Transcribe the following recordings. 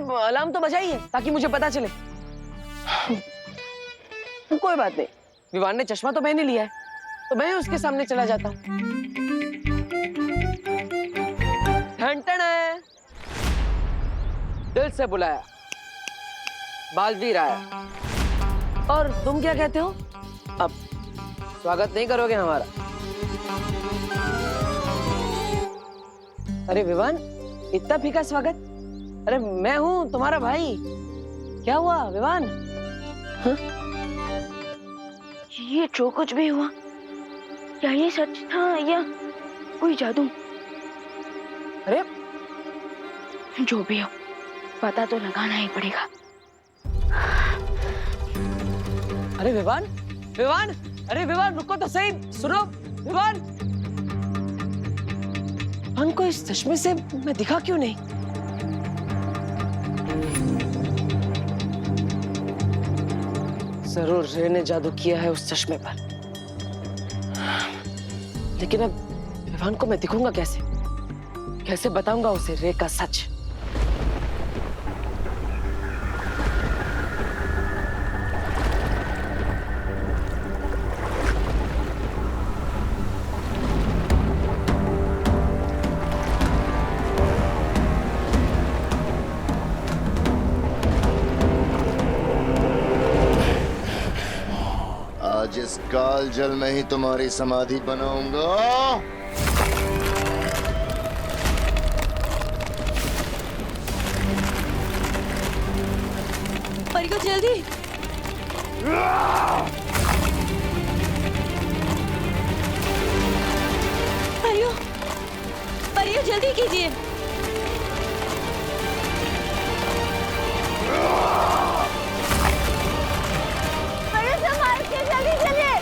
Alarm तो बजाइए ताकि मुझे पता चले। कोई बात नहीं, विवान ने चश्मा तो मैंने लिया है, तो मैं उसके सामने चला जाता हूँ। ठन है, दिल से बुलाया, बालवीर आया। और तुम क्या कहते हो? अब स्वागत नहीं करोगे हमारा? अरे विवान, इतना फीका स्वागत? अरे मैं हूँ तुम्हारा भाई। क्या हुआ विवान? हाँ? ये जो कुछ भी हुआ, क्या ये सच था या कोई जादू? अरे जो भी हो, पता तो लगाना ही पड़ेगा। अरे विवान, विवान, अरे विवान रुको तो सही, सुनो विवान। विवान को इस चश्मे से मैं दिखा क्यों नहीं? जरूर रे ने जादू किया है उस चश्मे पर। लेकिन अब विवान को मैं दिखूंगा कैसे? कैसे बताऊंगा उसे रे का सच? आज इस काल जल में ही तुम्हारी समाधि बनाऊंगा। परियो जल्दी। परियो, परियो जल्दी कीजिए। परियो संभाल के जल्दी चलिए।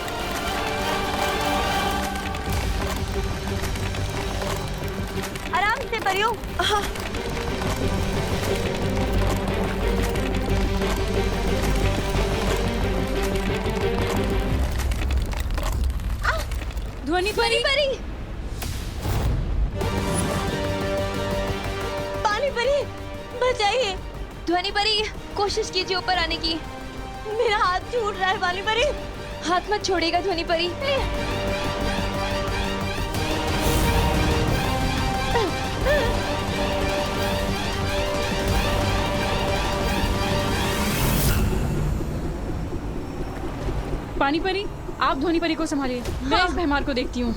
आराम से परियो। हाँ। ध्वनि परी, परी, पानी परी, बचाइए। ध्वनि परी, कोशिश कीजिए ऊपर आने की। मेरा हाथ छूट रहा है पानी परी। हाथ मत छोड़ेगा ध्वनि परी। पानी परी, आप ध्वनि परी को संभालिए। मैं इस भैमार को देखती हूँ।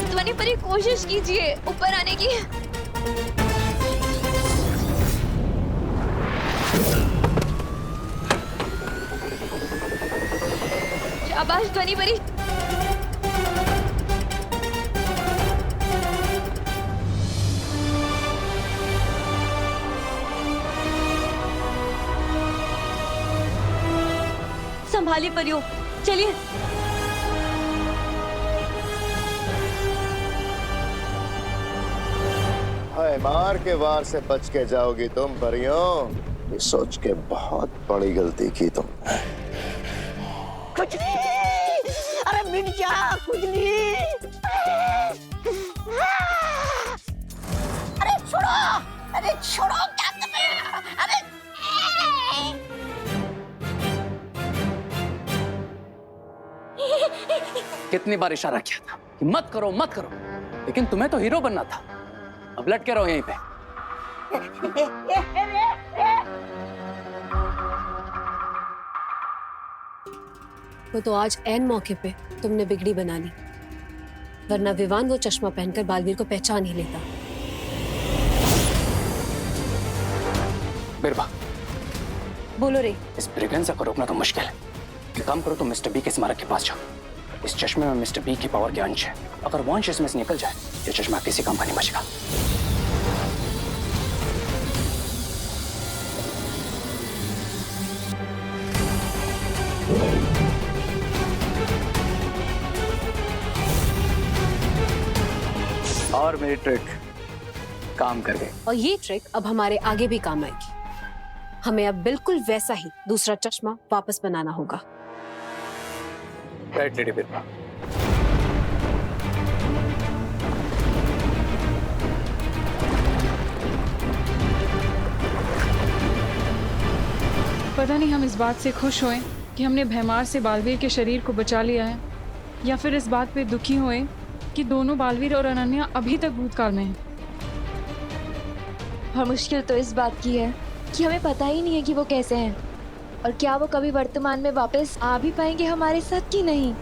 ध्वनि परी कोशिश कीजिए ऊपर आने की। शाबाश ध्वनि परी। संभालिए परियो, चलिए। हाय, मार के वार से बच के जाओगी तुम परियों। ये सोच के बहुत बड़ी गलती की तुम। कुछ नहीं, अरे मिट जा, कुछ नहीं। अरे छोड़ो, अरे छोड़ो, क्या कर रहे हो? अरे कितनी बार इशारा किया था कि मत करो मत करो, लेकिन तुम्हें तो हीरो बनना था। अब लटके रहो यहीं पे। वो तो आज ऐन मौके पे तुमने बिगड़ी बना ली, वरना विवान वो चश्मा पहनकर बालवीर को पहचान ही लेता। बिरबा, बोलो रे। इस ब्रिगेंजा को रोकना तो मुश्किल है। एक काम करो, तुम मिस्टर बी के स्मारक के पास जाओ। इस चश्मे में मिस्टर बी की पावर के अंश है। अगर वो अंश इसमें से निकल जाए, ये चश्मा किसी काम का नहीं बचेगा। और मेरी ट्रिक काम कर गई। और ये ट्रिक अब हमारे आगे भी काम आएगी। हमें अब बिल्कुल वैसा ही दूसरा चश्मा वापस बनाना होगा। राइट लेडी बिरबा। पता नहीं हम इस बात से खुश होएं कि हमने भैमार से बालवीर के शरीर को बचा लिया है, या फिर इस बात पे दुखी होएं कि दोनों बालवीर और अनन्या अभी तक भूतकाल में हैं। और मुश्किल तो इस बात की है कि हमें पता ही नहीं है कि वो कैसे हैं और क्या वो कभी वर्तमान में वापस आ भी पाएंगे हमारे साथ कि नहीं।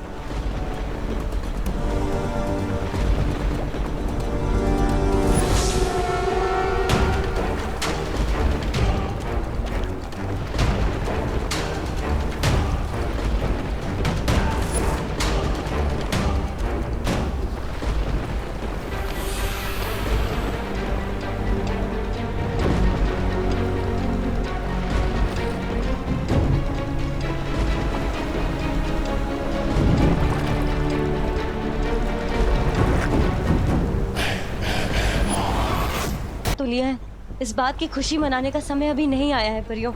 तो लिया है, इस बात की खुशी मनाने का समय अभी नहीं आया है परियों।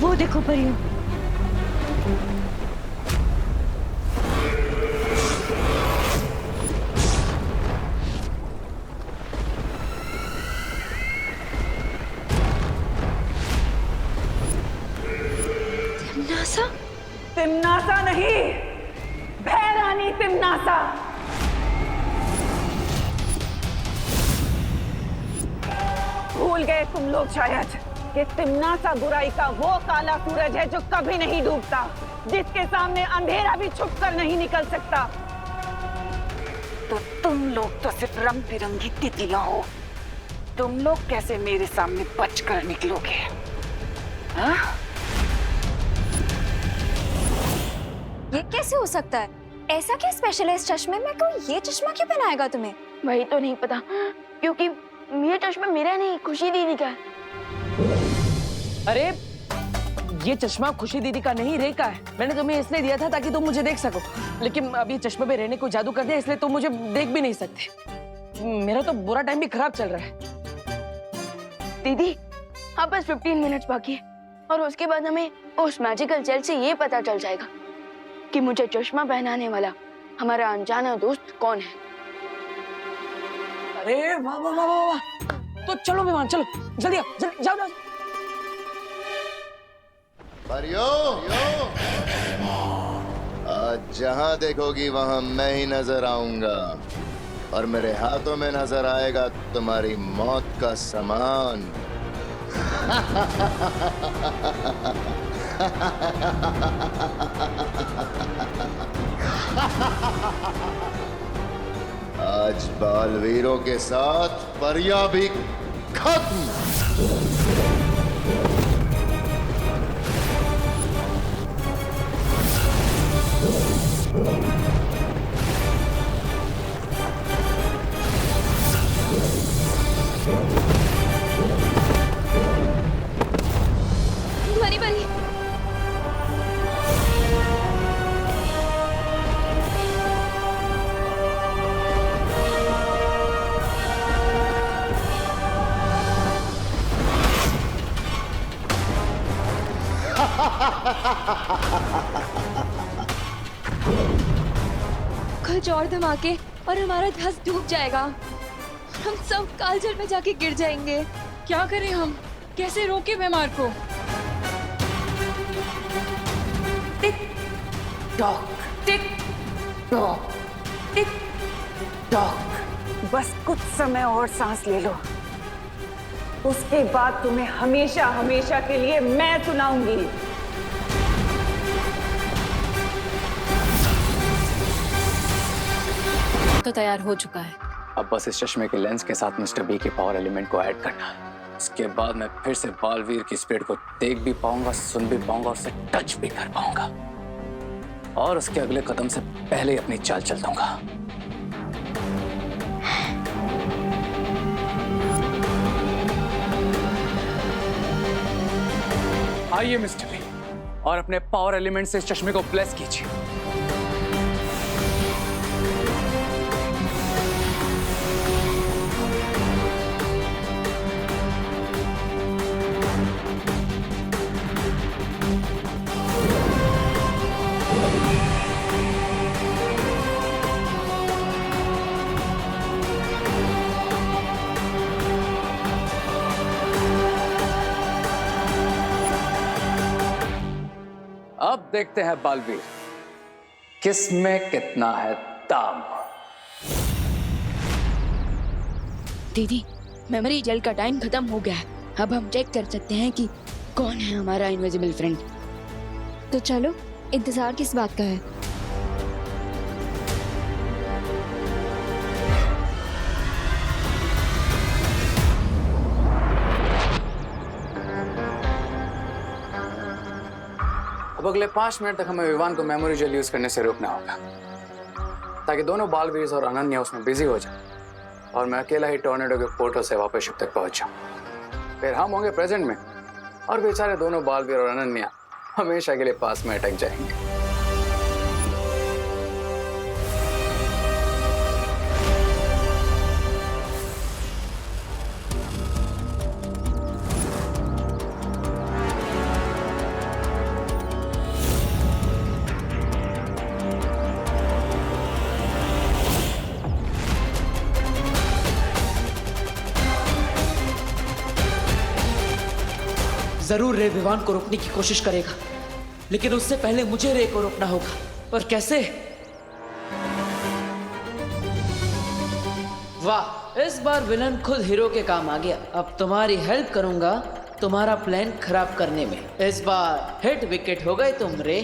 वो देखो परियों, नासा? तिमनासा नहीं, भैरानी तिमनासा। भूल गए तुम लोग शायद कि तिमनासा बुराई का वो काला सूरज है जो कभी नहीं डूबता, जिसके सामने अंधेरा भी छुपकर नहीं निकल सकता। तो तुम लोग तो सिर्फ रंग बिरंगी तितलियां हो। तुम लोग कैसे मेरे सामने बचकर निकलोगे? हाँ? ये कैसे हो सकता है? ऐसा क्या स्पेशल है इस चश्मे में? कोई ये चश्मा क्यों पहनाएगा तुम्हें? वही तो नहीं पता, क्योंकि ये चश्मा मेरा नहीं, खुशी दीदी का है। अरे ये चश्मा खुशी दीदी का नहीं, रे का है। मैंने तुम्हें इसलिए दिया था ताकि तुम मुझे देख सको, लेकिन अभी चश्मे पे रहने को जादू कर दिया, इसलिए तुम मुझे देख भी नहीं सकते। मेरा तो बुरा टाइम भी खराब चल रहा है। दीदी हाँ, बस 15 मिनट्स बाकी है और उसके बाद हमें उस मैजिकल जेल से ये पता चल जाएगा कि मुझे चश्मा पहनाने वाला हमारा अनजाना दोस्त कौन है। अरे वाह वाह वाह वाह वाह। तो चलो विमान, चलो जल्दी आओ, जल्दी जाओ जाओ। परियो, आज जहां देखोगी वहां मैं ही नजर आऊंगा और मेरे हाथों में नजर आएगा तुम्हारी मौत का सामान। आज बालवीरों के साथ परिया भी खत्म। ध्वनि बनी। कुछ और धमाके और हमारा धस डूब जाएगा। हम सब कालजल में जाके गिर जाएंगे। क्या करें हम? कैसे रोके भैमार को? Tick tock, tick tock, tick tock. बस कुछ समय और सांस ले लो, उसके बाद तुम्हें हमेशा हमेशा के लिए मैं सुनाऊंगी। तो तैयार हो चुका है। अब बस इस चश्मे के लेंस के साथ मिस्टर बी के पावर एलिमेंट को ऐड करना है। इसके बाद मैं फिर से बालवीर की स्पीड को देख भी पाऊंगा, सुन भी पाऊंगा और उसे टच भी कर पाऊंगा, और उसके अगले कदम से पहले ही अपनी चाल चल दूंगा। आइए मिस्टर बी, और अपने पावर एलिमेंट से इस चश्मे को ब्लेस कीजिए। देखते हैं बालवीर, किसमें कितना है दाम। दीदी, मेमोरी जेल का टाइम खत्म हो गया है। अब हम चेक कर सकते हैं कि कौन है हमारा इनविजिबल फ्रेंड। तो चलो, इंतजार किस बात का है? अब अगले 5 मिनट तक हमें विवान को मेमोरी जेल यूज करने से रोकना होगा, ताकि दोनों बालवीर और अनन्या उसमें बिजी हो जाए और मैं अकेला ही टॉर्नेडो के पोर्टल से वापस शिप तक पहुंच जाऊं। फिर हम होंगे प्रेजेंट में और बेचारे दोनों बालवीर और अनन्या हमेशा के लिए पास में अटक जाएंगे। जरूर रे विवान को रोकने की कोशिश करेगा, लेकिन उससे पहले मुझे रे को रोकना होगा। पर कैसे? वाह, इस बार विलन खुद हीरो के काम आ गया। अब तुम्हारी हेल्प करूंगा तुम्हारा प्लान खराब करने में। इस बार हिट विकेट हो गए तुम रे।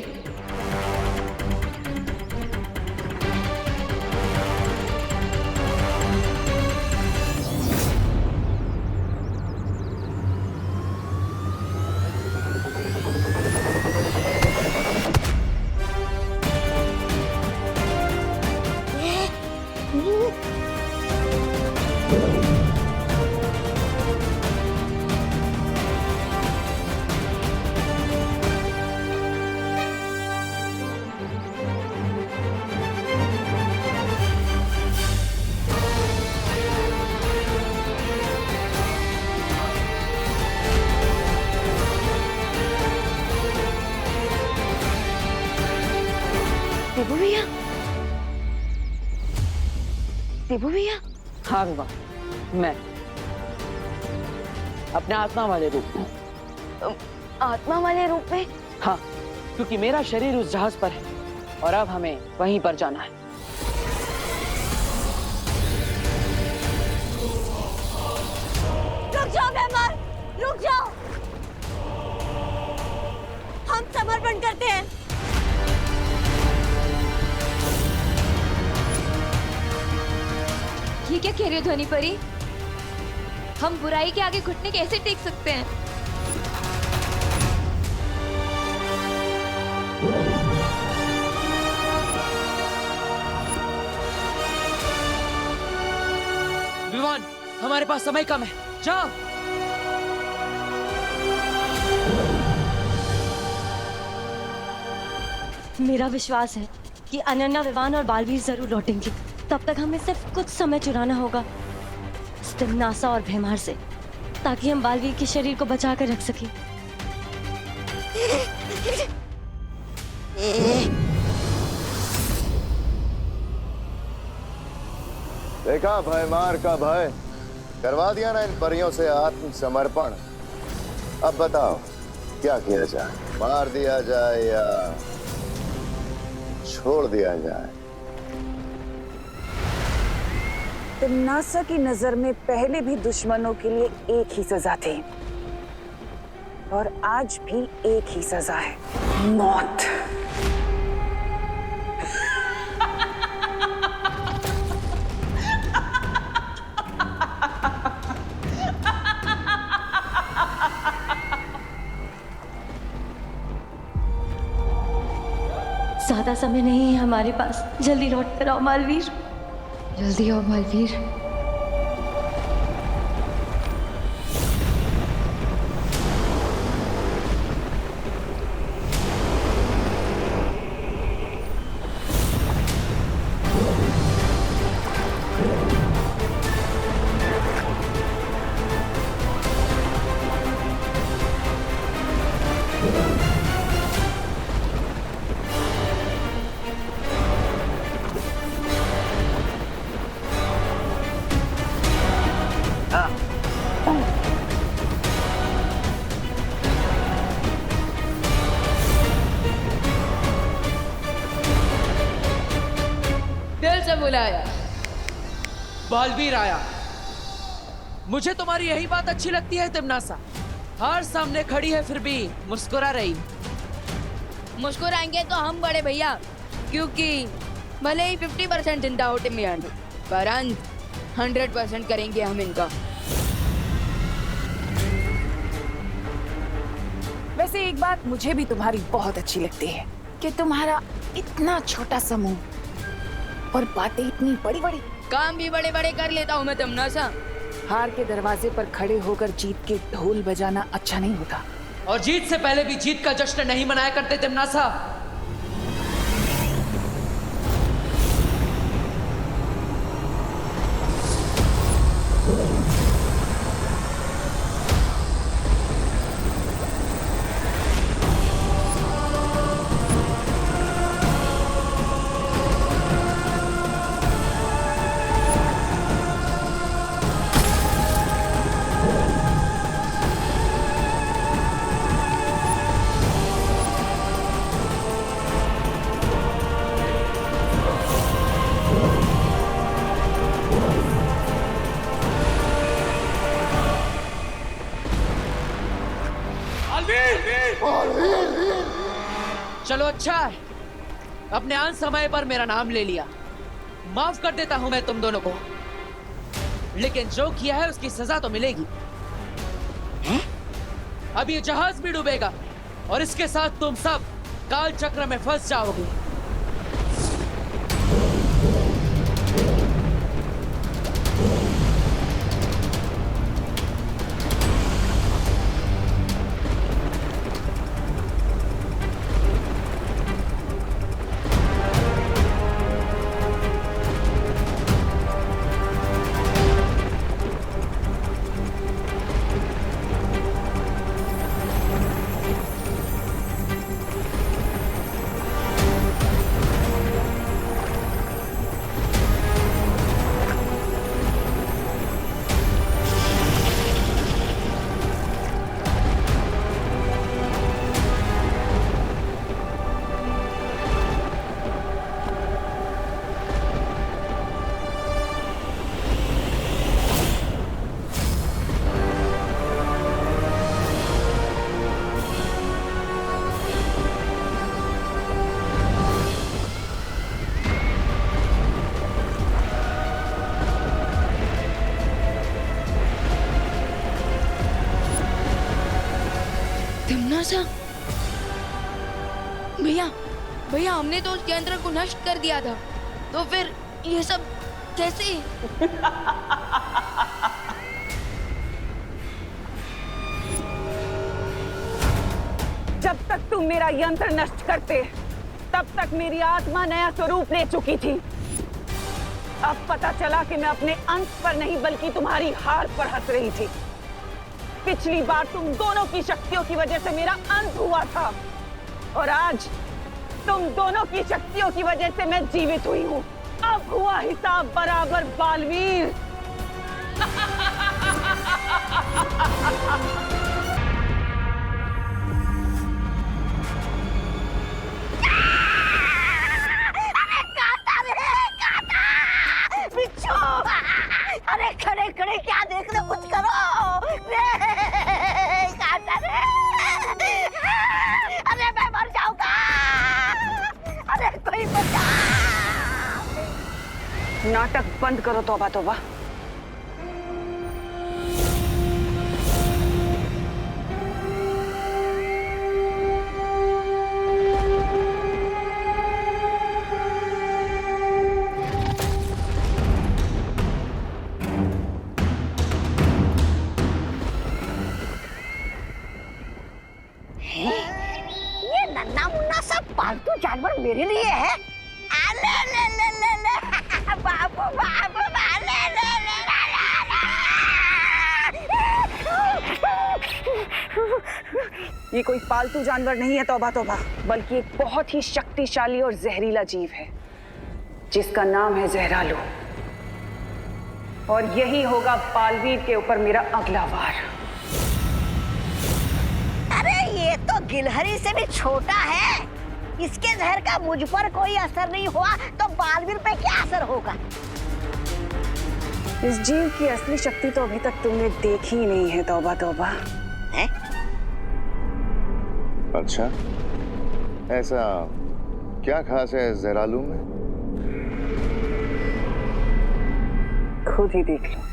देबू भैया, देबू भैया। हाँ विवान, मैं अपने आत्मा वाले रूप में। आत्मा वाले रूप में? हाँ, क्योंकि मेरा शरीर उस जहाज पर है और अब हमें वहीं पर जाना है। रुक जाओ मेहमान, रुक जाओ। हम समर्पण करते हैं। ये क्या कह रहे हो ध्वनि परी? हम बुराई के आगे घुटने कैसे टेक सकते हैं? विवान, हमारे पास समय कम है, जाओ। मेरा विश्वास है कि अनन्या, विवान और बालवीर जरूर लौटेंगे। तब तक हमें सिर्फ कुछ समय चुराना होगा नासा और भैमार से, ताकि हम बालवीर के शरीर को बचा कर रख सकें। देखा भयमार का भय, करवा दिया ना इन परियों से आत्मसमर्पण। अब बताओ क्या किया जाए, मार दिया जाए या छोड़ दिया जाए? तिम्नासा की नजर में पहले भी दुश्मनों के लिए एक ही सजा थी और आज भी एक ही सजा है, मौत। ज्यादा समय नहीं है हमारे पास। जल्दी लौट कर आओ मालवीर, जल्दी आओ मालवीर। बुलाया? बालवीर आया। मुझे तुम्हारी यही बात अच्छी लगती है तिमनासा? हार सामने खड़ी है फिर भी मुस्कुरा रही। मुस्कुराएंगे तो हम बड़े भैया, क्योंकि भले ही 50% चिंता हो टिमियान, पर अंत 100% करेंगे हम इनका। वैसे एक बात मुझे भी तुम्हारी बहुत अच्छी लगती है कि तुम्हारा इतना छोटा समूह और बातें इतनी बड़ी बड़ी। काम भी बड़े बड़े कर लेता हूँ मैं तिमनासा। हार के दरवाजे पर खड़े होकर जीत के ढोल बजाना अच्छा नहीं होता। और जीत से पहले भी जीत का जश्न नहीं मनाया करते तिमनासा। चलो अच्छा है, अपने आन समय पर मेरा नाम ले लिया। माफ कर देता हूं मैं तुम दोनों को, लेकिन जो किया है उसकी सजा तो मिलेगी। अब ये जहाज भी डूबेगा और इसके साथ तुम सब काल चक्र में फंस जाओगे। तिमनासा, भैया भैया हमने तो उस यंत्र को नष्ट कर दिया था, तो फिर ये सब कैसे? जब तक तुम मेरा यंत्र नष्ट करते, तब तक मेरी आत्मा नया स्वरूप ले चुकी थी। अब पता चला कि मैं अपने अंत पर नहीं बल्कि तुम्हारी हार पर हंस रही थी। पिछली बार तुम दोनों की शक्तियों की वजह से मेरा अंत हुआ था, और आज तुम दोनों की शक्तियों की वजह से मैं जीवित हुई हूँ। अब हुआ हिसाब बराबर बालवीर। अरे खड़े खड़े क्या देख रहे, कुछ करो रे, काटा रे। अरे मैं मर जाऊंगा, अरे कोई बचा। नाटक बंद करो तौबा तौबा। पालतू जानवर मेरे लिए है। ले ले ले ले ले बाबू बाबू ले ले ले ये कोई पालतू जानवर नहीं है तौबा तौबा, बल्कि एक बहुत ही शक्तिशाली और जहरीला जीव है जिसका नाम है जहरालू। और यही होगा बालवीर के ऊपर मेरा अगला वार। अरे ये तो गिलहरी से भी छोटा है। इसके जहर का मुझ पर कोई असर नहीं हुआ तो बालवीर पे क्या असर होगा? इस जीव की असली शक्ति तो अभी तक तुमने देखी ही नहीं है। तौबा तौबा। है? अच्छा, ऐसा क्या खास है जहरालू में? खुद ही देख लो।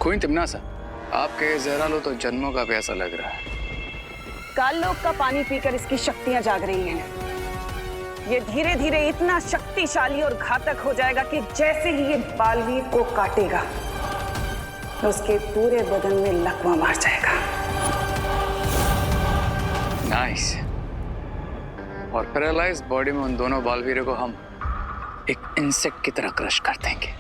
क्वीन तिम्नासा, आपके जहरालो तो जन्मों का प्यासा लग रहा है। काललोक का पानी पीकर इसकी शक्तियां जाग रही हैं। ये धीरे धीरे इतना शक्तिशाली और घातक हो जाएगा कि जैसे ही ये बालवीर को काटेगा उसके पूरे बदन में लकवा मार जाएगा। नाइस। और पैरालाइज्ड बॉडी में उन दोनों बालवीरों को हम एक इंसेक्ट की तरह क्रश कर देंगे।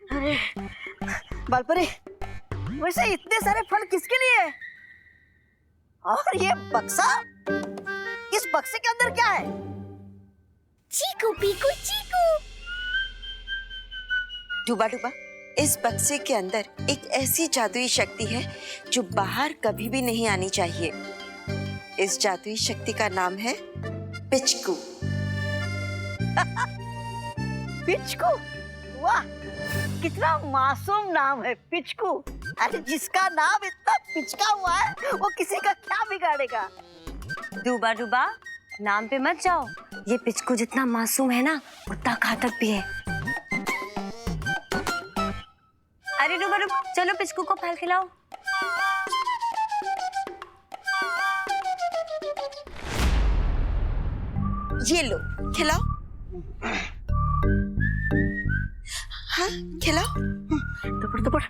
अरे बालपरी, वैसे इतने सारे फल किसके लिए है? और ये बक्सा, इस बक्से के अंदर क्या है? चीकू पीकू चीकू। डूबा डूबा, इस बक्से के अंदर एक ऐसी जादुई शक्ति है जो बाहर कभी भी नहीं आनी चाहिए। इस जादुई शक्ति का नाम है पिचकू। पिचकू? वाह, कितना मासूम नाम है पिचकू। अरे जिसका नाम इतना पिचका हुआ है वो किसी का क्या बिगाड़ेगा? डूबा डूबा, नाम पे मत जाओ। ये पिचकू जितना मासूम है ना उतना घातक भी है। अरे डूबा डूबा, चलो पिचकू को फल खिलाओ। ये लो, खिलाओ। हाँ, खिलाओ। दबड़ दबड़।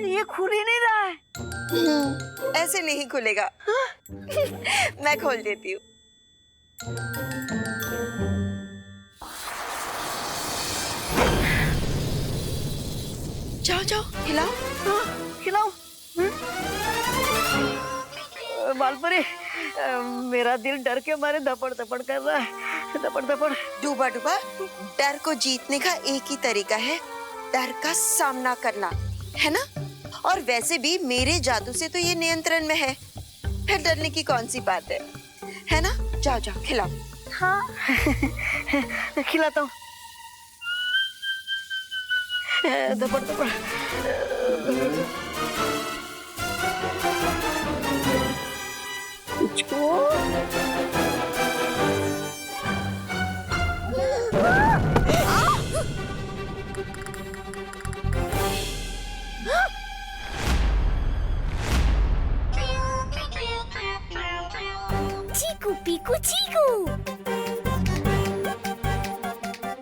ये खुल ही नहीं रहा है। ऐसे नहीं खुलेगा। मैं खोल देती हूँ। जाओ जाओ, खिलाओ। खिलाओ। बालपरी, मेरा दिल डर के मारे धपड़ धपड़ कर रहा है। धपड़ धपड़। डूबा डूबा, डर को जीतने का एक ही तरीका है, डर का सामना करना, है ना? और वैसे भी मेरे जादू से तो ये नियंत्रण में है, फिर डरने की कौन सी बात है ना? जाओ जाओ, खिलाओ। हाँ। खिलाता हूँ। धपड़ धपड़। चीकू पीकू चीकू।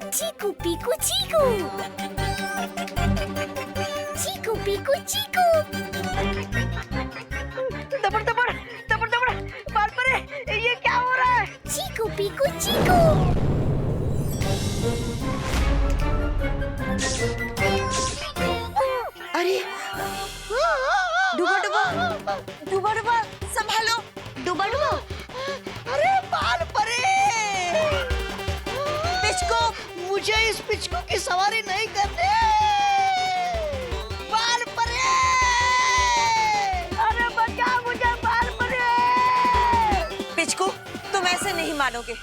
चीकू पीकू चीकू। चीकू पीकू चीकू। दबड़ दबड़ दबड़ दबड़। बालपरी, ये क्या हो रहा है? चीकू पीकू चीकू। अरे डूबा डूबा, डूबा डूबा, संभालो। डूबा डूबा। अरे बालपरी, पिचकू, मुझे इस पिचकू की सवारी नहीं करनी। बालपरी, अरे बचा मुझे बालपरी। पिचकू, तुम ऐसे नहीं मानोगे।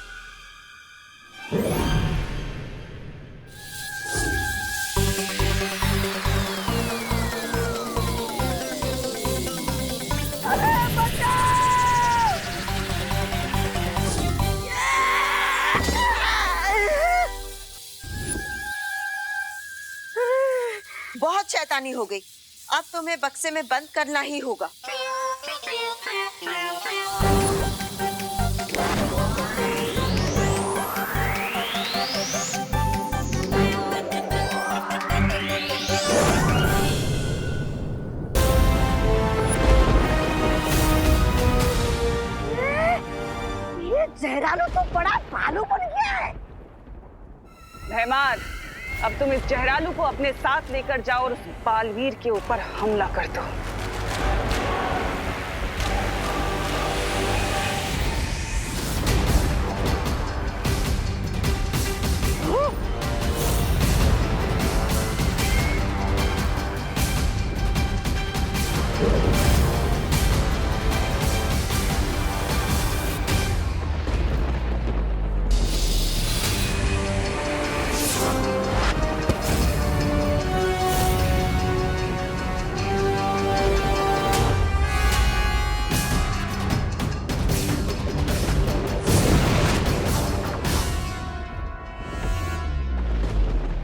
शैतानी हो गई। अब तुम्हें बक्से में बंद करना ही होगा। ये जहरालू तो बड़ा भालू बन गया है। भैमार, अब तुम इस जहरालू को अपने साथ लेकर जाओ और उस बालवीर के ऊपर हमला कर दो।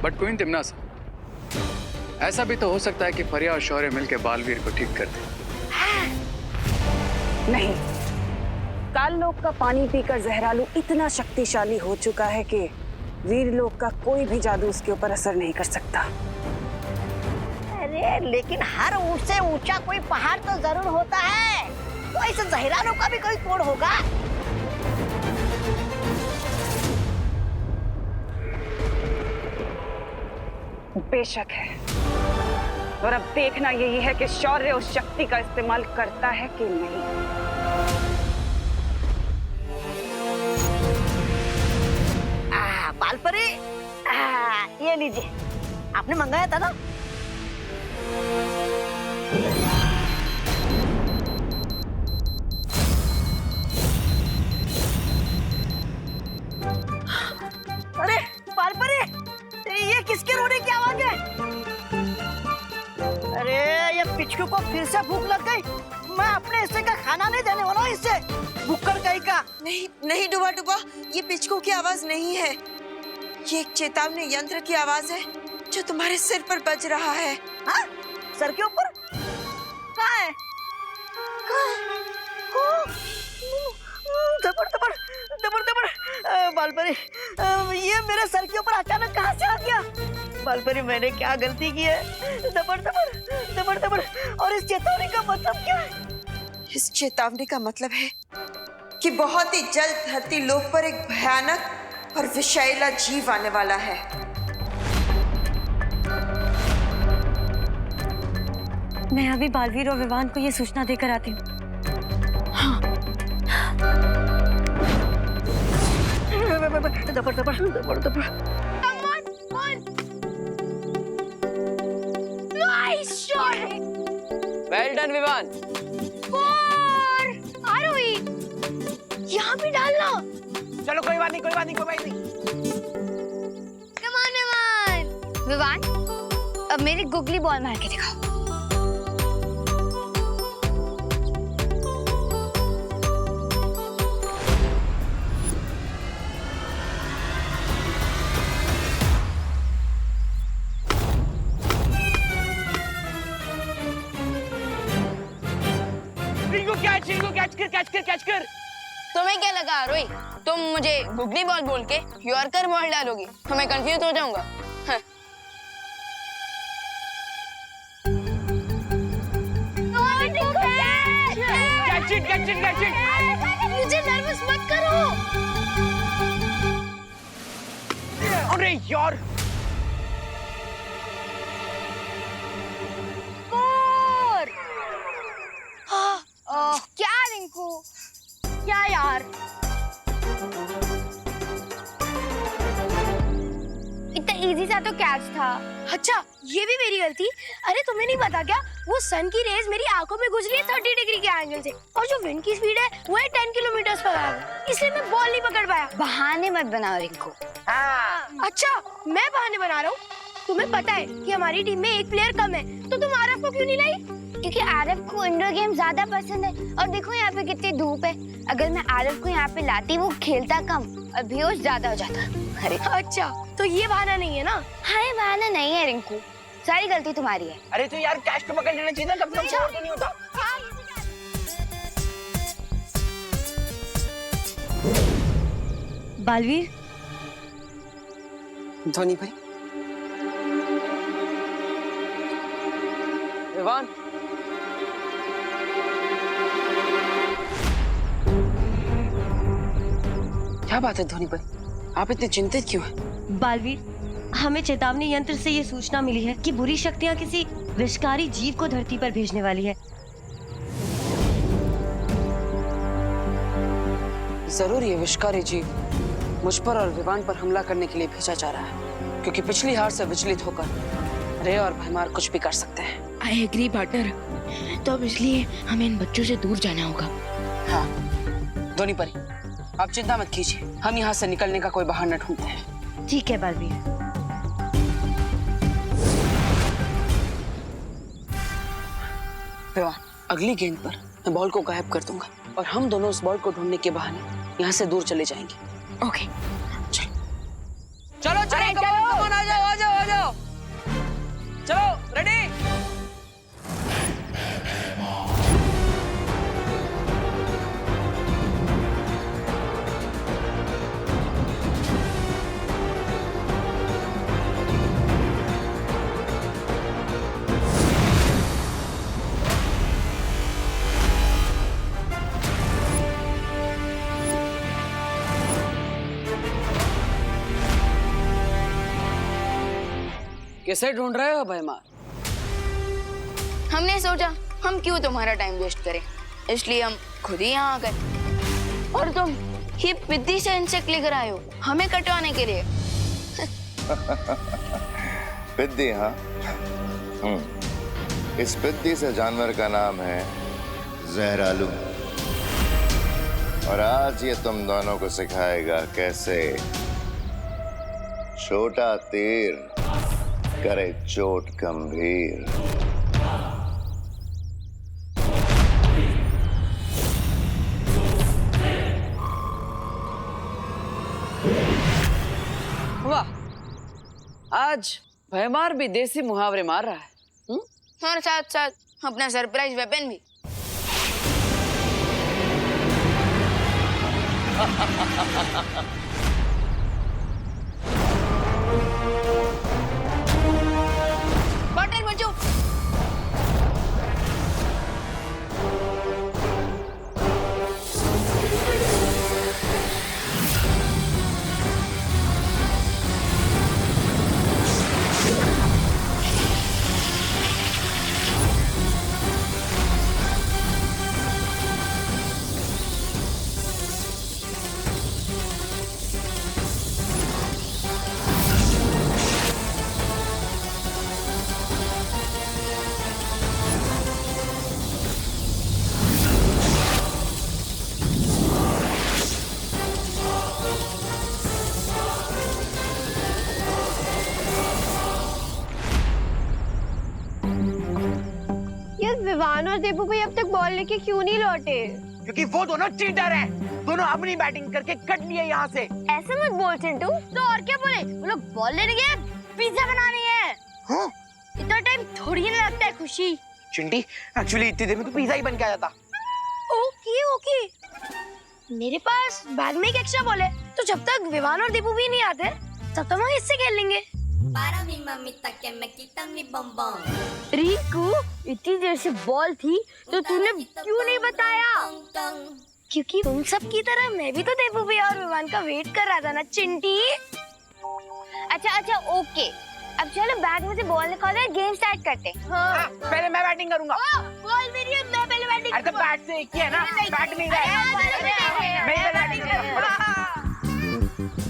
बट क्वीन तिम्नासा, ऐसा भी तो हो सकता है कि फरिया और शौर्य मिलकर बालवीर को ठीक कर दे। नहीं, काल लोक का पानी पीकर जहरालू इतना शक्तिशाली हो चुका है कि वीर लोक का कोई भी जादू उसके ऊपर असर नहीं कर सकता। अरे लेकिन हर ऊंच से ऊंचा कोई पहाड़ तो जरूर होता है, तो इस जहरालू का भी कोई तोड़ होगा। बेशक है, और अब देखना यही है कि शौर्य उस शक्ति का इस्तेमाल करता है कि नहीं। बालपरी, ये लीजिए, आपने मंगाया था ना। अरे बालपरी, ये किसके रोने की आवाज है? अरे ये पिचकू को फिर से भूख लग गई। मैं अपने हिस्से का खाना नहीं देने वाला हूँ इससे, भूखकर कहीं का। नहीं नहीं डुबा डुबा, ये पिचकू की आवाज नहीं है। ये एक चेतावनी यंत्र की आवाज है जो तुम्हारे सिर पर बज रहा है। हाँ? सर के ऊपर? कहाँ है? दबड़ दबड़ दबड़ दबड़, बालपरी, ये मेरे सर के ऊपर अचानक कहाँ से आ गया? बालपरी, मैंने क्या गलती की है? दबड़ दबड़ दबड़ दबड़, और इस चेतावनी का मतलब क्या है? इस चेतावनी का मतलब है कि बहुत ही जल्द धरती लोक पर एक भयानक और विषैला जीव आने वाला है। मैं अभी बालवीर और विवान को ये सूचना देकर आती हूँ। दबड़ दबड़ दबड़ दबड़। Well done Vivaan. यहाँ भी डालना। चलो कोई बात नहीं, कोई बात नहीं, कोई बात नहीं। Come on, Vivaan. विवान, अब मेरी गुगली बॉल मार के दिखाओ। कैच कर। तुम्हें क्या लगा रोई, तुम मुझे गुगली बॉल बोल के यॉर्कर बॉल डालोगी तो मैं कंफ्यूज हो जाऊंगा। हाँ। मुझे नर्वस मत करो। अरे यार, क्या रिंकू, क्या यार, इतना इजी सा तो कैच था। अच्छा, ये भी मेरी गलती। अरे तुम्हें नहीं पता क्या, वो सन की रेज मेरी आंखों में गुजरी है 30 डिग्री के एंगल से, और जो विंड की स्पीड है वो है 10 किलोमीटर पर आवर, इसलिए मैं बॉल नहीं पकड़ पाया। बहाने मत बनाओ रिंकू। अच्छा, मैं बहाने बना रहा हूँ? तुम्हें पता है कि हमारी टीम में एक प्लेयर कम है, तो तुम आरफ को क्यों नहीं लाई? क्योंकि आरफ को इंडोर गेम ज्यादा पसंद है, और देखो यहाँ पे कितनी धूप है। अगर मैं आरफ को यहाँ पे लाती, वो खेलता कम और बेहोश ज्यादा हो जाता। अरे अच्छा, तो ये बहाना नहीं है ना? हाँ, ये बहाना नहीं है रिंकू। सारी गलती तुम्हारी है। अरे तो यार कैश तो पकड़ लेना चाहिए ना, कब तक तो नहीं होता। बालवीर, धोनी भाई, विवान, क्या बात है धोनी भाई, आप इतने चिंतित क्यों हैं? बालवीर, हमें चेतावनी यंत्र से ये सूचना मिली है कि बुरी शक्तियां किसी विषकारी जीव को धरती पर भेजने वाली है। जरूर ये विषकारी जीव मुझ पर और विवान पर हमला करने के लिए भेजा जा रहा है, क्योंकि पिछली हार से विचलित होकर रे और भैमार कुछ भी कर सकते हैं। I agree partner. तो अब इसलिए हमें इन बच्चों से दूर जाना होगा। हाँ धोनी परी, आप चिंता मत कीजिए, हम यहाँ से निकलने का कोई बहाना ढूंढते हैं। ठीक है बालवीर। विवान, अगली गेंद पर मैं बॉल को गायब कर दूंगा और हम दोनों उस बॉल को ढूंढने के बहाने यहाँ से दूर चले जाएंगे। ओके। चलो चलो, कमान, आ जाओ आ जाओ आ जाओ, चलो रेडी। किसे ढूंढ रहे हो भैमार? हमने सोचा हम क्यों तुम्हारा टाइम वेस्ट करें, इसलिए हम खुद ही यहाँ आ गए। और तुम ही पिद्दी से इंसेक्ट लेकर आए हो हमें कटवाने के लिए। पिद्दी? हाँ, इस पिद्दी से जानवर का नाम है जहरालू, और आज ये तुम दोनों को सिखाएगा कैसे छोटा तीर करे चोट गंभीर। वाह, आज भैमार भी देसी मुहावरे मार रहा है। और साथ साथ अपना सरप्राइज वेपन भी। बॉटल बचो। विवान और देबू भाई अब तक बॉल लेके क्यों नहीं लौटे? क्योंकि वो दोनों चीटर हैं, दोनों अपनी बैटिंग करके कट लिए यहाँ से। ऐसे मत बोल चिंटू, तो और क्या बोले? वो लोग बॉल लेने गए, पिज्जा बनाने हैं। हाँ? इतना टाइम थोड़ी ना लगता है खुशी। चिंटी, एक्चुअली इतनी देर में तो पिज्जा ही बन के आया था। ओके ओके, मेरे पास बैग में एक एक्स्ट्रा बॉल है, तो जब तक विवान और देबू भी नहीं आते तब तक हम इससे खेल लेंगे। रिंकू, इतनी देर से बॉल थी तो तूने क्यों नहीं बताया? क्योंकि तुम सब की तरह मैं भी तो देबू भैया और विवान का वेट कर रहा था ना चिंटी। अच्छा ओके, अब चलो बैग में से बॉल निकालो, गेम स्टार्ट करते हैं। हाँ, पहले मैं बैटिंग करूंगा। बॉल मेरी है, मैं पहले बैटिंग। अरे तो बैट से एक ही है ना, बैट नहीं रहा। मैं बैटिंग करूंगा।